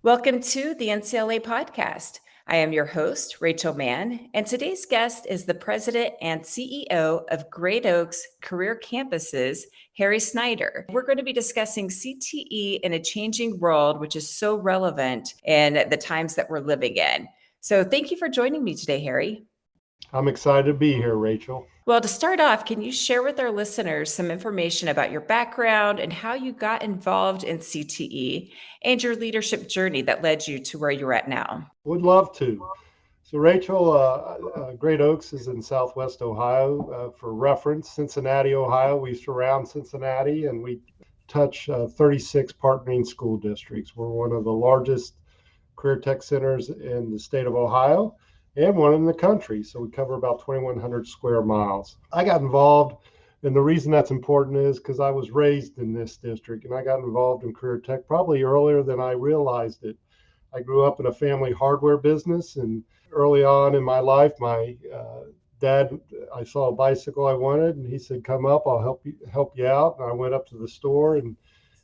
Welcome to the NCLA Podcast. I am your host, Rachel Mann, and today's guest is the president and CEO of Great Oaks Career Campuses, Harry Snyder. We're going to be discussing CTE in a changing world, which is so relevant in the times that we're living in. So thank you for joining me today, Harry. I'm excited to be here, Rachel. Well, to start off, can you share with our listeners some information about your background and how you got involved in CTE and your leadership journey that led you to where you're at now? Would love to. So, Rachel, Great Oaks is in Southwest Ohio. For reference, Cincinnati, Ohio. We surround Cincinnati, and we touch 36 partnering school districts. We're one of the largest career tech centers in the state of Ohio, and one in the country. So we cover about 2,100 square miles. I got involved, and the reason that's important is because I was raised in this district, and I got involved in career tech probably earlier than I realized it. I grew up in a family hardware business, and early on in my life, my dad, I saw a bicycle I wanted, and he said, "Come up, I'll help you out." And I went up to the store, and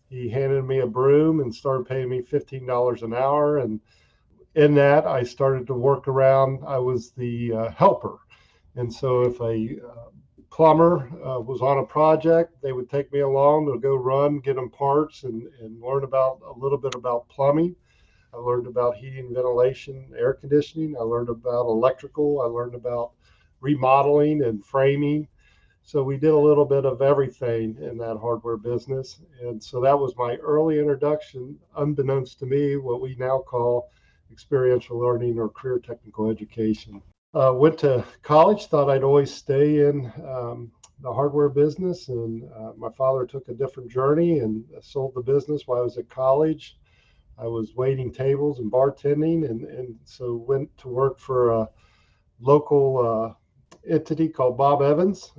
he handed me a broom and started paying me $15 an hour. And in that, I started to work around. I was the helper. And so if a plumber was on a project, they would take me along to go run, get them parts, and learn about a little bit about plumbing. I learned about heating, ventilation, air conditioning. I learned about electrical. I learned about remodeling and framing. So we did a little bit of everything in that hardware business. And so that was my early introduction, unbeknownst to me, what we now call experiential learning or career technical education. Went to college, thought I'd always stay in the hardware business, and my father took a different journey and sold the business while I was at college. I was waiting tables and bartending, and so went to work for a local entity called Bob Evans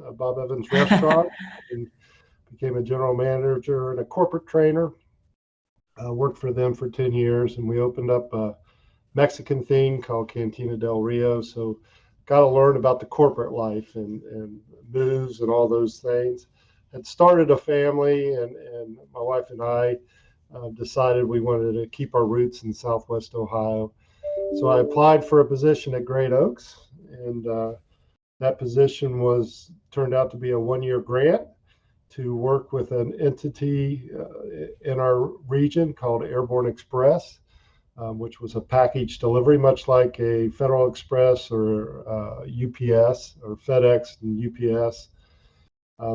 Restaurant, and became a general manager and a corporate trainer. Worked for them for 10 years, and we opened up a Mexican thing called Cantina del Rio. So got to learn about the corporate life and moves and all those things. Had started a family, and my wife and I decided we wanted to keep our roots in Southwest Ohio. So I applied for a position at Great Oaks, and that position turned out to be a one-year grant to work with an entity in our region called Airborne Express, which was a package delivery, much like a Federal Express or UPS or FedEx and UPS.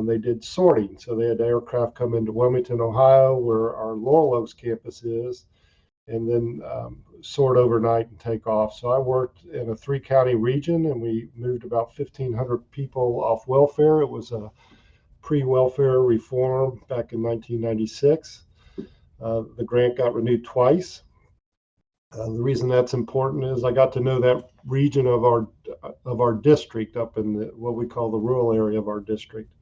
They did sorting. So they had aircraft come into Wilmington, Ohio, where our Laurel Oaks campus is, and then sort overnight and take off. So I worked in a 3-county region, and we moved about 1,500 people off welfare. It was a pre-welfare reform back in 1996. The grant got renewed twice. The reason that's important is I got to know that region of our district up in what we call the rural area of our district.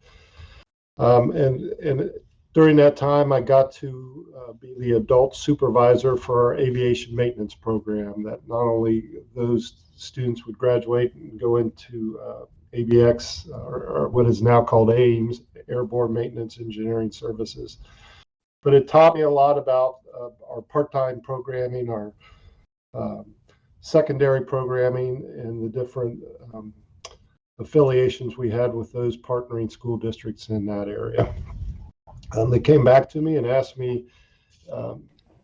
And during that time, I got to be the adult supervisor for our aviation maintenance program, that not only those students would graduate and go into ABX, or what is now called AIMS, Airborne Maintenance Engineering Services, but it taught me a lot about our part-time programming, our secondary programming, and the different affiliations we had with those partnering school districts in that area. They came back to me and asked me,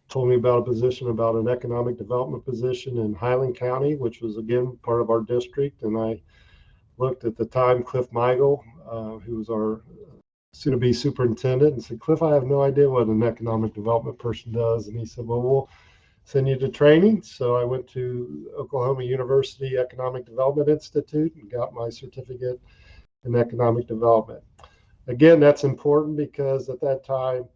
told me about a position, about an economic development position in Highland County, which was, again, part of our district. And I looked at the time, Cliff Meigel, who was our soon-to-be superintendent, and said, "Cliff, I have no idea what an economic development person does." And he said, "Well, we'll send you to training." So I went to Oklahoma University Economic Development Institute and got my certificate in economic development. Again, that's important because at that time,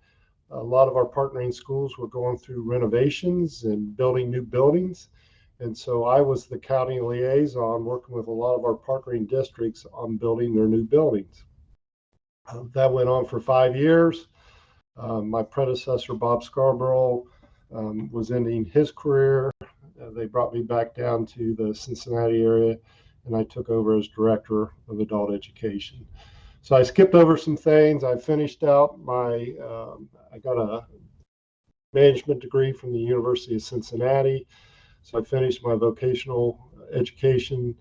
a lot of our partnering schools were going through renovations and building new buildings. And so I was the county liaison working with a lot of our partnering districts on building their new buildings. That went on for 5 years. My predecessor, Bob Scarborough, was ending his career. They brought me back down to the Cincinnati area, and I took over as director of adult education. So I skipped over some things. I finished out I got a management degree from the University of Cincinnati. So I finished my vocational education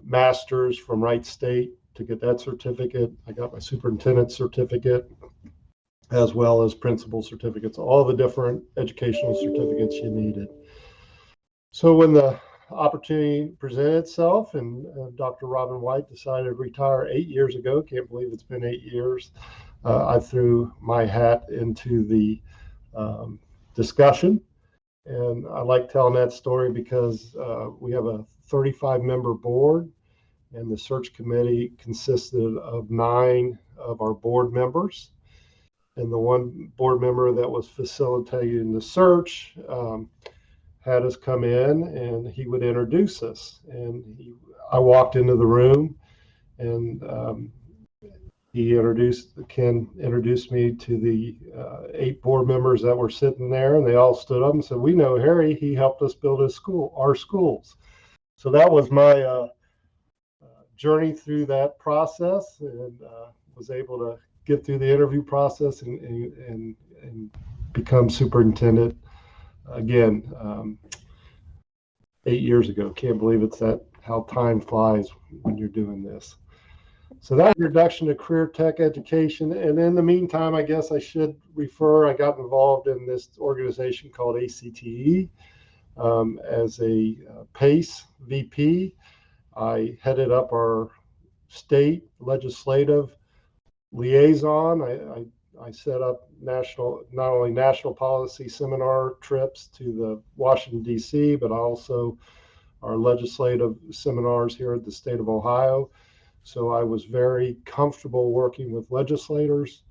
master's from Wright State to get that certificate. I got my superintendent certificate as well as principal certificates, all the different educational certificates you needed. So when the opportunity presented itself and Dr. Robin White decided to retire 8 years ago, can't believe it's been 8 years, I threw my hat into the discussion. And I like telling that story because we have a 35-member board, and the search committee consisted of 9 of our board members. And the one board member that was facilitating the search had us come in, and he would introduce us. And I walked into the room, and Ken introduced me to the 8 board members that were sitting there, and they all stood up and said, "We know Harry. He helped us build our schools." So that was my journey through that process, and was able to get through the interview process and become superintendent again 8 years ago. Can't believe it's how time flies when you're doing this. So that introduction to career tech education. And in the meantime, I guess I should I got involved in this organization called ACTE as a PACE VP. I headed up our state legislative liaison. I set up not only national policy seminar trips to the Washington, D.C., but also our legislative seminars here at the state of Ohio. So I was very comfortable working with legislators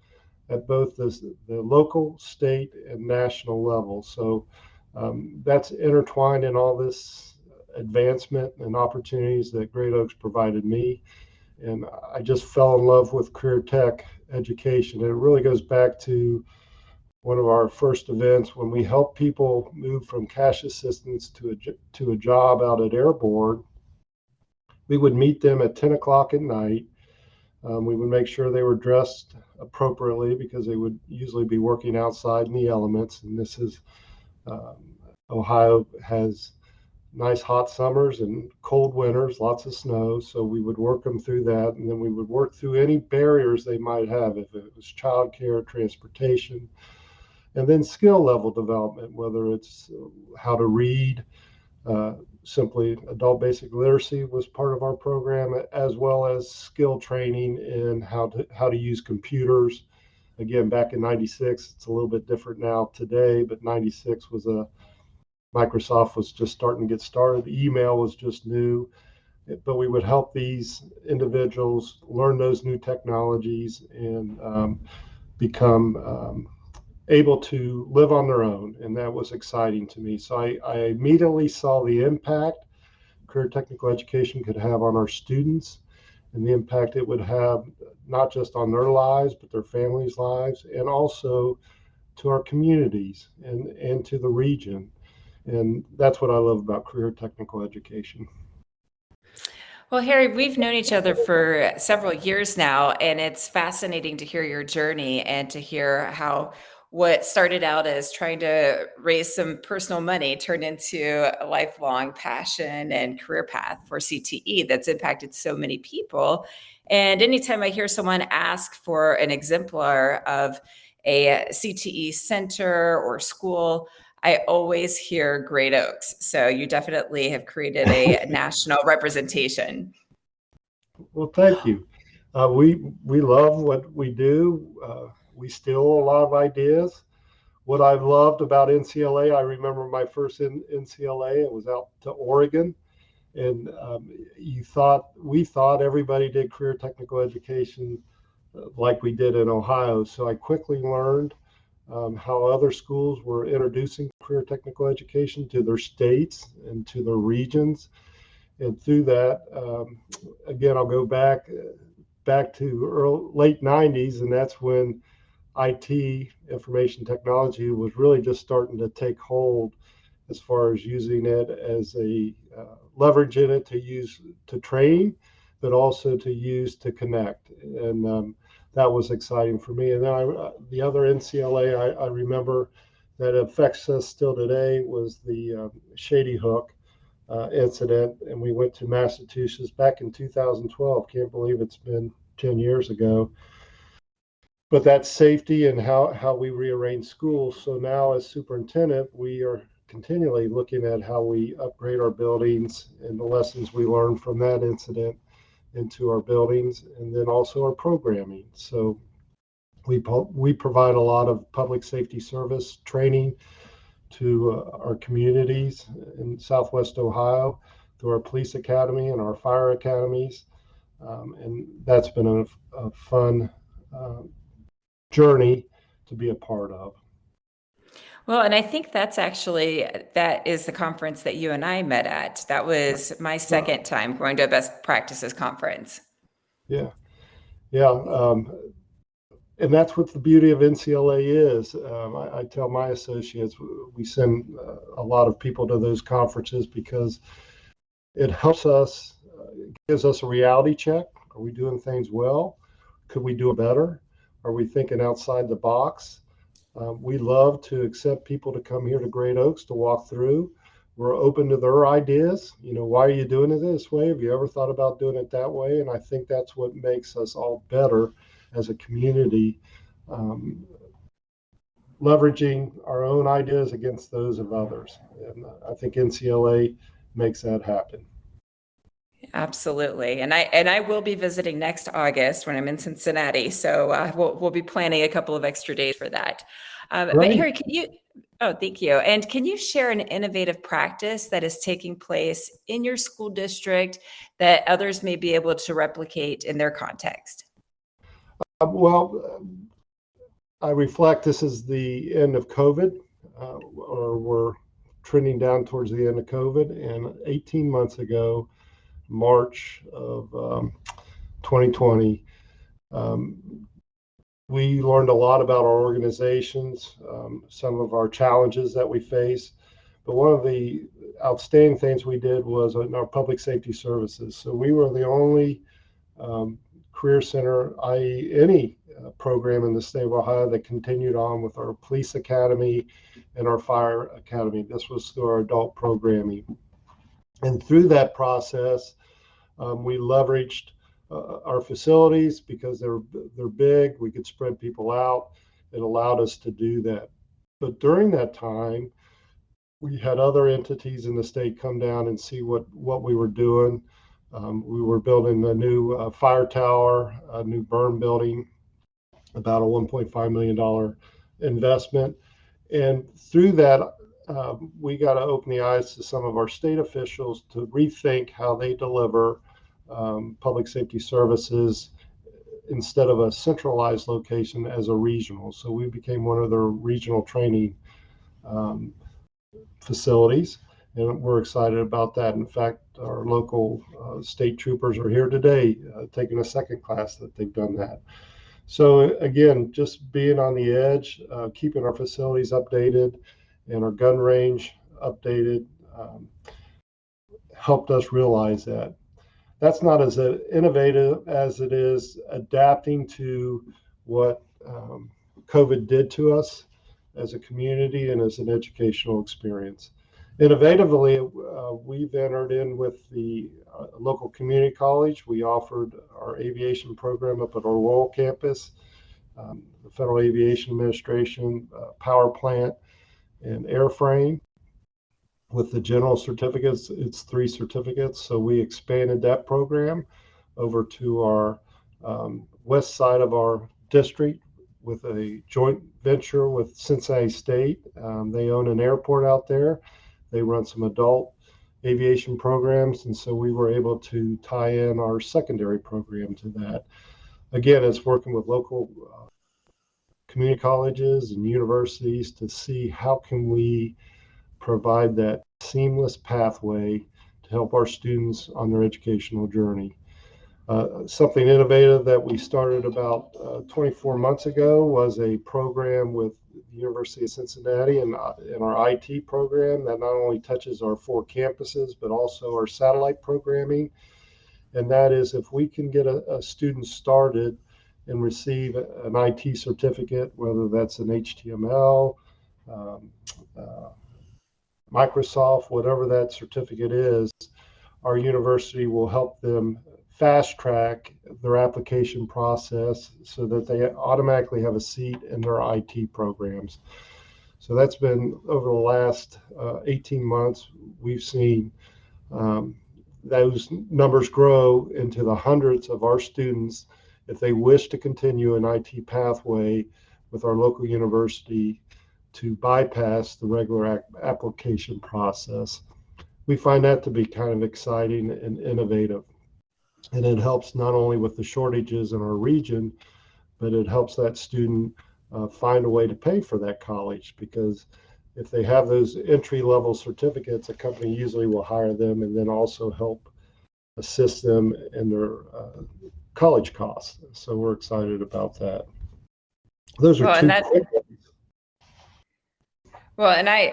at both the local, state, and national level. So that's intertwined in all this advancement and opportunities that Great Oaks provided me. And I just fell in love with career tech education. And it really goes back to one of our first events when we helped people move from cash assistance to a job out at Airborne. We would meet them at 10 o'clock at night. We would make sure they were dressed appropriately because they would usually be working outside in the elements. And this is Ohio has nice hot summers and cold winters, lots of snow. So we would work them through that. And then we would work through any barriers they might have, if it was childcare, transportation, and then skill level development, whether it's how to read, simply adult basic literacy was part of our program, as well as skill training in how to use computers. Again, back in 96, it's a little bit different now today, but 96 was Microsoft was just starting to get started. Email was just new, but we would help these individuals learn those new technologies and become able to live on their own. And that was exciting to me. So I immediately saw the impact career technical education could have on our students, and the impact it would have not just on their lives, but their families' lives, and also to our communities and to the region. And that's what I love about career technical education. Well, Harry, we've known each other for several years now, and it's fascinating to hear your journey and to hear how what started out as trying to raise some personal money turned into a lifelong passion and career path for CTE that's impacted so many people. And anytime I hear someone ask for an exemplar of a CTE center or school, I always hear Great Oaks. So you definitely have created a national representation. Well, thank you. We love what we do. We steal a lot of ideas. What I've loved about NCLA, I remember my first NCLA, it was out to Oregon. And we thought everybody did career technical education like we did in Ohio. So I quickly learned how other schools were introducing career technical education to their states and to their regions. And through that, again, I'll go back to late 90s, and that's when IT, information technology, was really just starting to take hold as far as using it as a leveraging it to use to train, but also to use to connect. And that was exciting for me. And then the other NCLA, I remember that affects us still today was the Shady Hook incident, and we went to Massachusetts back in 2012. Can't believe it's been 10 years ago. But that's safety and how we rearrange schools. So now as superintendent, we are continually looking at how we upgrade our buildings and the lessons we learned from that incident into our buildings, and then also our programming. So we provide a lot of public safety service training to our communities in Southwest Ohio through our police academy and our fire academies. And that's been a fun journey to be a part of. Well, and I think that is the conference that you and I met at. That was my second time going to a best practices conference. Yeah. And that's what the beauty of NCLA is. I tell my associates, we send a lot of people to those conferences because it helps us, gives us a reality check. Are we doing things well? Could we do it better? Are we thinking outside the box? We love to accept people to come here to Great Oaks to walk through. We're open to their ideas. Why are you doing it this way? Have you ever thought about doing it that way? And I think that's what makes us all better as a community, leveraging our own ideas against those of others. And I think NCLA makes that happen. Absolutely. And I will be visiting next August when I'm in Cincinnati. So we'll be planning a couple of extra days for that. But Harry, thank you. And can you share an innovative practice that is taking place in your school district that others may be able to replicate in their context? Well, I reflect this is the end of COVID, or we're trending down towards the end of COVID. And 18 months ago, March of 2020, we learned a lot about our organizations, some of our challenges that we face. But one of the outstanding things we did was in our public safety services. So we were the only career center, i.e. any program in the state of Ohio that continued on with our police academy and our fire academy. This was through our adult programming. And through that process, we leveraged our facilities because they're big. We could spread people out. It allowed us to do that. But during that time, we had other entities in the state come down and see what we were doing. We were building a new fire tower, a new burn building, about a $1.5 million investment. And through that, we got to open the eyes to some of our state officials to rethink how they deliver public safety services instead of a centralized location as a regional. So we became one of their regional training facilities, and we're excited about that. In fact, our local state troopers are here today taking a second class that they've done that. So again, just being on the edge, keeping our facilities updated and our gun range updated helped us realize that. That's not as innovative as it is adapting to what COVID did to us as a community and as an educational experience. Innovatively, we've entered in with the local community college. We offered our aviation program up at our Lowell campus, the Federal Aviation Administration, power plant, and airframe. With the general certificates, it's 3 certificates. So we expanded that program over to our west side of our district with a joint venture with Cincinnati State. They own an airport out there. They run some adult aviation programs. And so we were able to tie in our secondary program to that. Again, it's working with local community colleges and universities to see how can we provide that seamless pathway to help our students on their educational journey. Something innovative that we started about 24 months ago was a program with the University of Cincinnati and in our IT program that not only touches our 4 campuses, but also our satellite programming. And that is if we can get a student started and receive an IT certificate, whether that's an HTML, um, uh, Microsoft, whatever that certificate is, our university will help them fast track their application process so that they automatically have a seat in their IT programs. So that's been over the last 18 months. We've seen um, those numbers grow into the hundreds of our students if they wish to continue an IT pathway with our local university to bypass the regular application process. We find that to be kind of exciting and innovative. And it helps not only with the shortages in our region, but it helps that student find a way to pay for that college, because if they have those entry level certificates, a company usually will hire them and then also help assist them in their college costs. So we're excited about that. Those are Well, two and quick ones.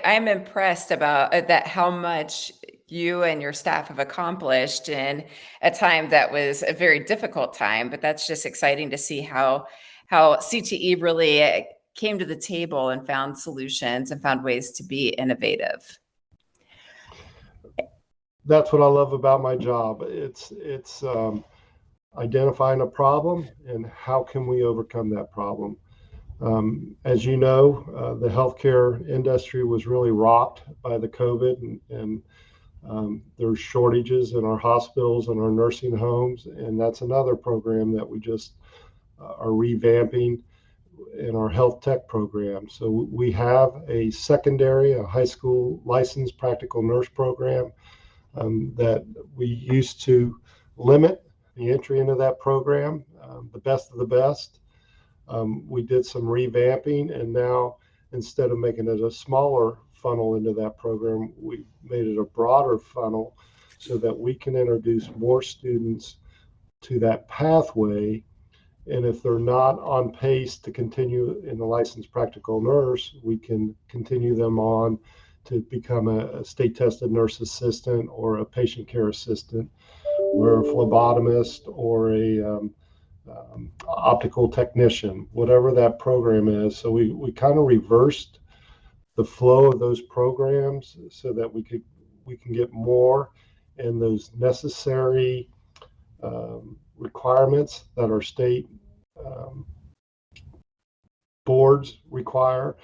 I'm impressed about that, how much you and your staff have accomplished in a time that was a very difficult time. But that's just exciting to see how CTE really came to the table and found solutions and found ways to be innovative. That's what I love about my job. It's identifying a problem and how can we overcome that problem. As you know, the healthcare industry was really rocked by the COVID, and there's shortages in our hospitals and our nursing homes, and that's another program that we just are revamping in our health tech program. So we have a high school licensed practical nurse program that we used to limit the entry into that program, the best of the best. We did some revamping, and now instead of making it a smaller funnel into that program, we made it a broader funnel so that we can introduce more students to that pathway. And if they're not on pace to continue in the licensed practical nurse, we can continue them on to become a state tested nurse assistant or a patient care assistant or a phlebotomist or a optical technician, whatever that program is. So we kind of reversed the flow of those programs so that we can get more in those necessary requirements that our state boards require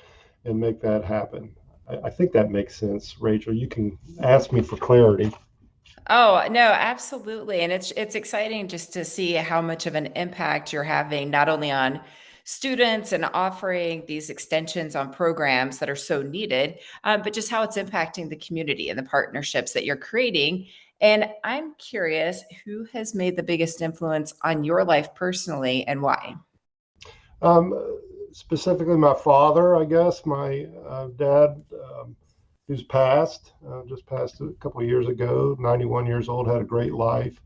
and make that happen. I think that makes sense, Rachel. You can ask me for clarity. Oh, no, absolutely. And it's exciting just to see how much of an impact you're having, not only on students and offering these extensions on programs that are so needed, but just how it's impacting the community and the partnerships that you're creating. And I'm curious, who has made the biggest influence on your life personally and why? Specifically, my father, I guess. My dad, who's just passed a couple of years ago, 91 years old, had a great life.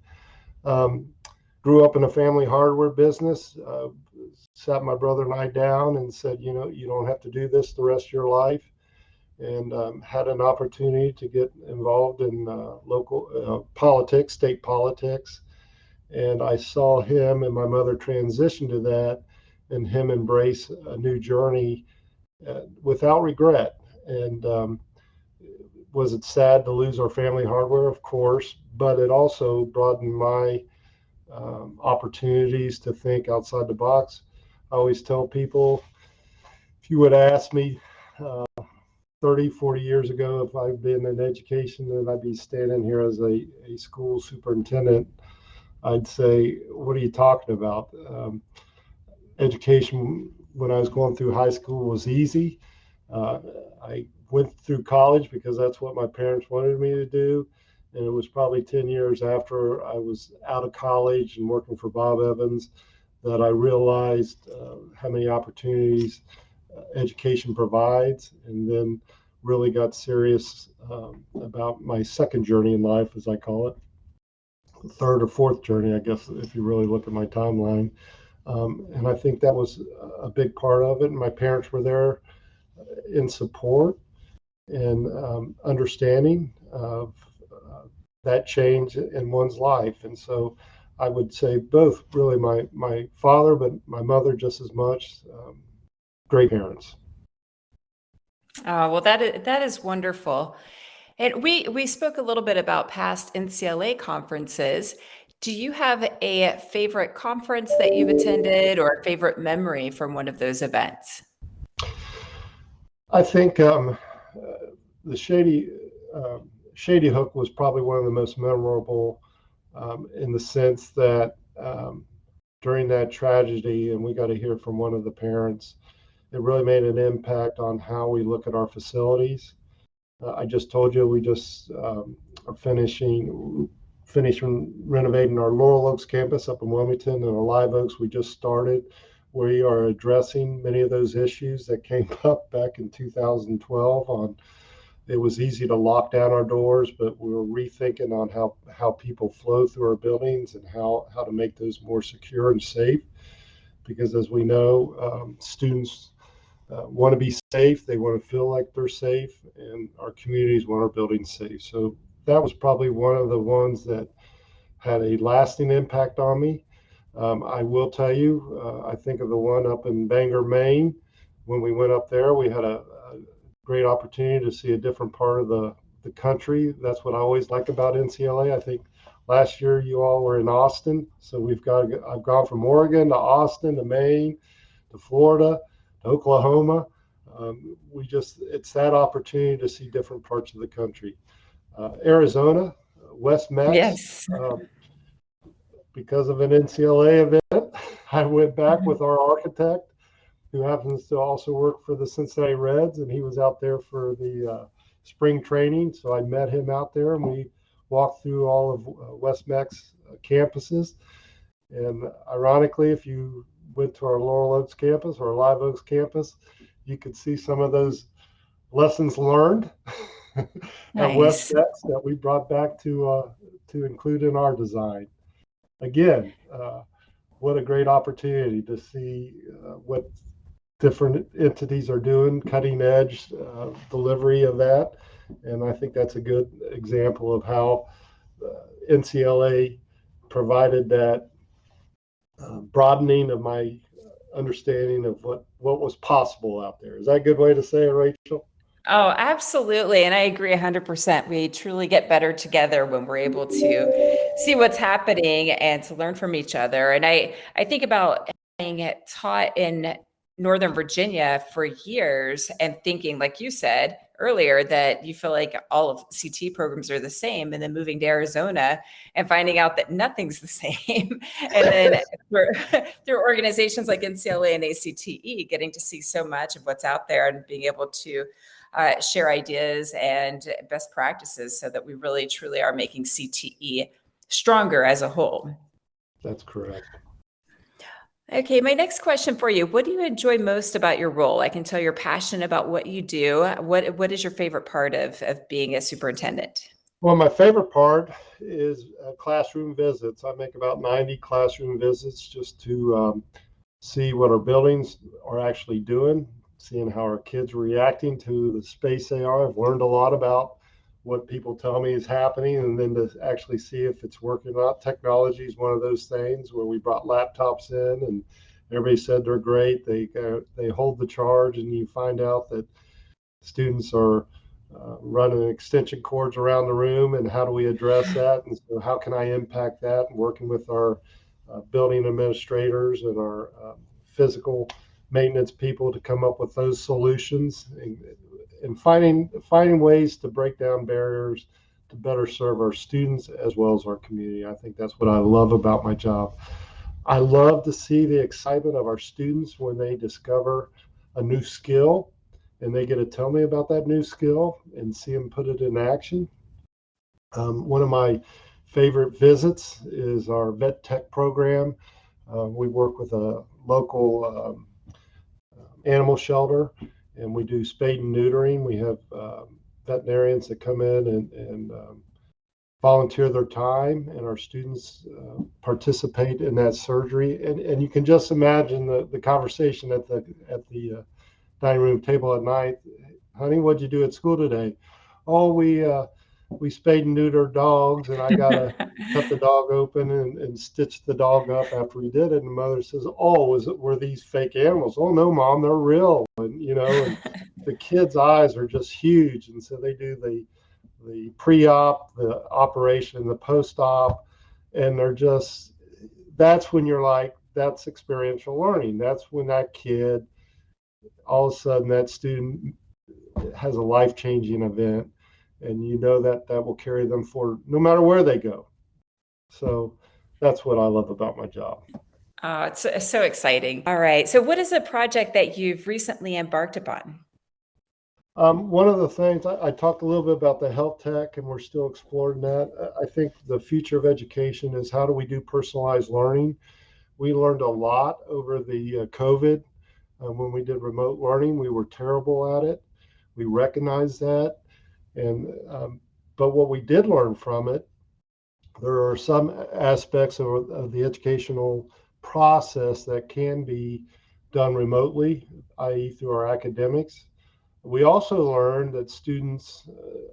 Grew up in a family hardware business, sat my brother and I down and said, you don't have to do this the rest of your life. And had an opportunity to get involved in local politics, state politics. And I saw him and my mother transition to that and him embrace a new journey without regret. And was it sad to lose our family hardware? Of course, but it also broadened my opportunities to think outside the box. I always tell people, if you would ask me 30, 40 years ago, if I'd been in education and I'd be standing here as a school superintendent, I'd say, what are you talking about? Education when I was going through high school was easy. I went through college because that's what my parents wanted me to do. And it was probably 10 years after I was out of college and working for Bob Evans that I realized how many opportunities education provides, and then really got serious about my second journey in life, as I call it, third or fourth journey, I guess, if you really look at my timeline. And I think that was a big part of it. And my parents were there in support and understanding of that change in one's life. And so I would say both, really, my father, but my mother just as much. Great parents. Well, that is wonderful. And we spoke a little bit about past NCLA conferences. Do you have a favorite conference that you've attended or a favorite memory from one of those events? I think the Shady Hook was probably one of the most memorable in the sense that during that tragedy, and we got to hear from one of the parents, it really made an impact on how we look at our facilities. I just told you we just are finishing renovating our Laurel Oaks campus up in Wilmington, and our Live Oaks we just started. We are addressing many of those issues that came up back in 2012 on it was easy to lock down our doors, but we were rethinking on how people flow through our buildings and how to make those more secure and safe. Because as we know, students want to be safe, they want to feel like they're safe, and our communities want our buildings safe. So that was probably one of the ones that had a lasting impact on me. I will tell you, I think of the one up in Bangor, Maine. When we went up there, we had a great opportunity to see a different part of the country. That's what I always like about NCLA. I think last year you all were in Austin, so I've gone from Oregon to Austin to Maine to Florida to Oklahoma. It's that opportunity to see different parts of the country. Arizona, West Mex. Yes. Because of an NCLA event, I went back with our architect, who happens to also work for the Cincinnati Reds, and he was out there for the spring training. So I met him out there, and we walked through all of West Mex campuses. And ironically, if you went to our Laurel Oaks campus or Live Oaks campus, you could see some of those lessons learned at West Nice. Mex that we brought back to include in our design. Again, what a great opportunity to see what different entities are doing, cutting edge delivery of that. And I think that's a good example of how NCLA provided that broadening of my understanding of what was possible out there. Is that a good way to say it, Rachel? Oh, absolutely. And I agree 100%. We truly get better together when we're able to see what's happening and to learn from each other. And I think about being taught in Northern Virginia for years and thinking, like you said earlier, that you feel like all of CT programs are the same, and then moving to Arizona and finding out that nothing's the same. And then through organizations like NCLA and ACTE, getting to see so much of what's out there and being able to share ideas and best practices so that we really truly are making CTE stronger as a whole. That's correct. Okay, my next question for you. What do you enjoy most about your role? I can tell you're passionate about what you do. What is your favorite part of being a superintendent? Well, my favorite part is classroom visits. I make about 90 classroom visits just to see what our buildings are actually doing, seeing how our kids are reacting to the space they are. I've learned a lot about what people tell me is happening, and then to actually see if it's working or not. Technology is one of those things where we brought laptops in, and everybody said they're great. They hold the charge, and you find out that students are running extension cords around the room, and how do we address that? And so how can I impact that? And working with our building administrators and our physical maintenance people to come up with those solutions, and finding ways to break down barriers to better serve our students as well as our community. I think that's what I love about my job. I love to see the excitement of our students when they discover a new skill and they get to tell me about that new skill and see them put it in action. One of my favorite visits is our vet tech program. We work with a local animal shelter, and we do spade and neutering. We have veterinarians that come in and volunteer their time, and our students participate in that surgery. And you can just imagine the conversation at the dining room table at night. Honey, what'd you do at school today? Oh, we we spayed and neutered dogs, and I got to cut the dog open and stitch the dog up after we did it. And the mother says, "Oh, were these fake animals?" "Oh, no, Mom, they're real." And, and the kids' eyes are just huge. And so they do the pre-op, the operation, the post-op, and that's when you're like, that's experiential learning. That's when that kid, all of a sudden, that student has a life-changing event, and that will carry them forward no matter where they go. So that's what I love about my job. Oh, it's so exciting. All right. So what is a project that you've recently embarked upon? One of the things I talked a little bit about the health tech, and we're still exploring that. I think the future of education is, how do we do personalized learning? We learned a lot over the COVID. When we did remote learning, we were terrible at it. We recognized that. But what we did learn from it, there are some aspects of the educational process that can be done remotely, i.e. through our academics. We also learned that students,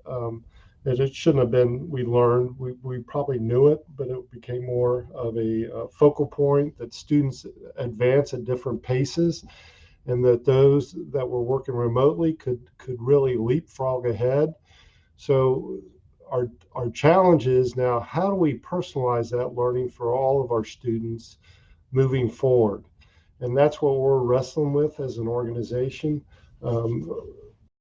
that it shouldn't have been, we probably knew it, but it became more of a focal point, that students advance at different paces, and that those that were working remotely could really leapfrog ahead. So our challenge is now, how do we personalize that learning for all of our students moving forward? And that's what we're wrestling with as an organization.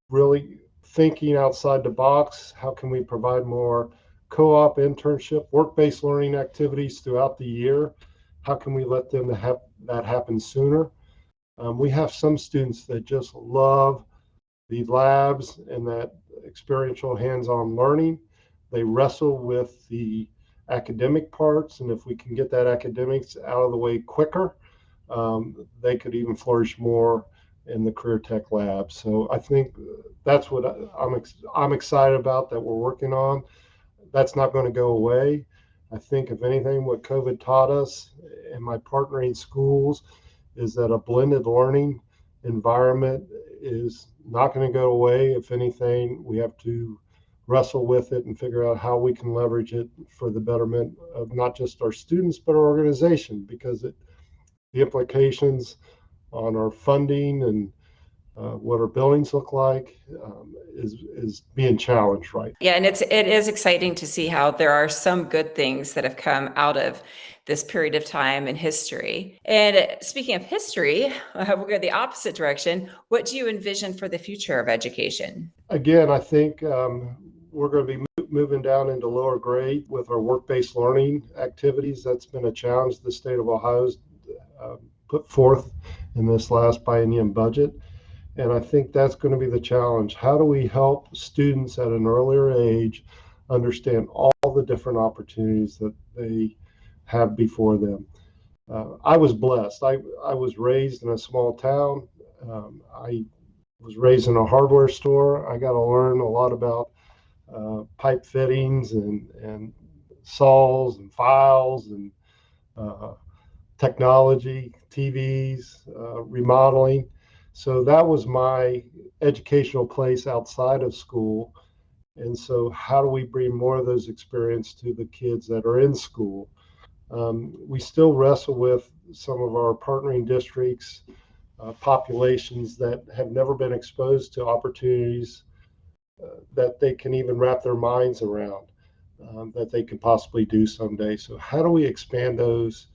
Really thinking outside the box. How can we provide more co-op, internship, work-based learning activities throughout the year? How can we let them have that happen sooner? We have some students that just love the labs and that experiential hands-on learning. They wrestle with the academic parts, and if we can get that academics out of the way quicker, they could even flourish more in the career tech lab. So I think that's what I'm excited about, that we're working on. That's not going to go away. I think, if anything, what COVID taught us and my partnering schools is that a blended learning environment is not going to go away. If anything, we have to wrestle with it and figure out how we can leverage it for the betterment of not just our students, but our organization, because the implications on our funding and what our buildings look like is being challenged, right? Yeah, and it is exciting to see how there are some good things that have come out of this period of time in history. And speaking of history, we'll go the opposite direction. What do you envision for the future of education? Again, I think we're going to be moving down into lower grade with our work-based learning activities. That's been a challenge the state of Ohio's put forth in this last biennium budget. And I think that's going to be the challenge. How do we help students at an earlier age understand all the different opportunities that they have before them? I was blessed. I was raised in a small town. I was raised in a hardware store. I got to learn a lot about pipe fittings and saws and files and technology, TVs, remodeling. So that was my educational place outside of school. And so how do we bring more of those experiences to the kids that are in school? We still wrestle with some of our partnering districts, populations that have never been exposed to opportunities that they can even wrap their minds around, that they could possibly do someday. So how do we expand those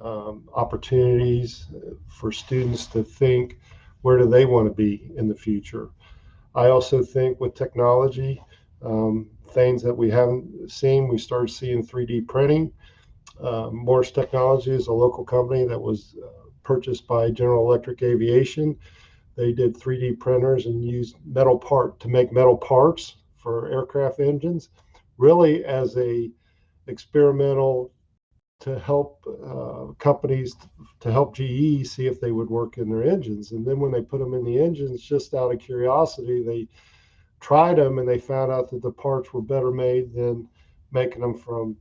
opportunities for students to think, where do they want to be in the future? I also think with technology, things that we haven't seen, we started seeing 3D printing. Morse Technology is a local company that was purchased by General Electric Aviation. They did 3D printers and used to make metal parts for aircraft engines, really as a experimental to help companies, to help GE see if they would work in their engines. And then when they put them in the engines, just out of curiosity, they tried them and they found out that the parts were better made than making them from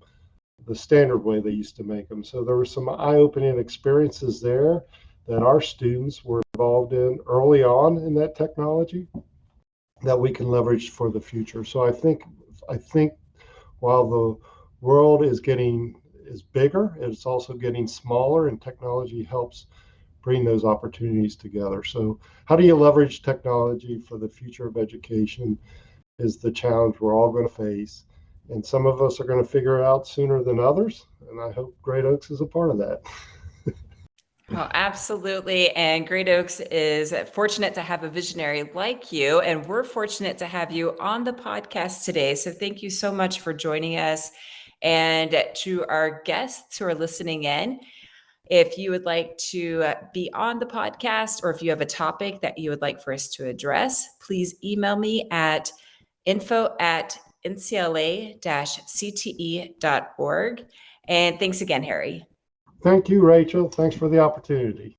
the standard way they used to make them. So there were some eye-opening experiences there that our students were involved in early on in that technology that we can leverage for the future. So I think I think while the world is bigger, it's also getting smaller, and technology helps bring those opportunities together. So how do you leverage technology for the future of education is the challenge we're all going to face. And some of us are going to figure it out sooner than others. And I hope Great Oaks is a part of that. Oh, absolutely. And Great Oaks is fortunate to have a visionary like you. And we're fortunate to have you on the podcast today. So thank you so much for joining us. And to our guests who are listening in, if you would like to be on the podcast, or if you have a topic that you would like for us to address, please email me at info@ncla-cte.org. And thanks again, Harry. Thank you, Rachel. Thanks for the opportunity.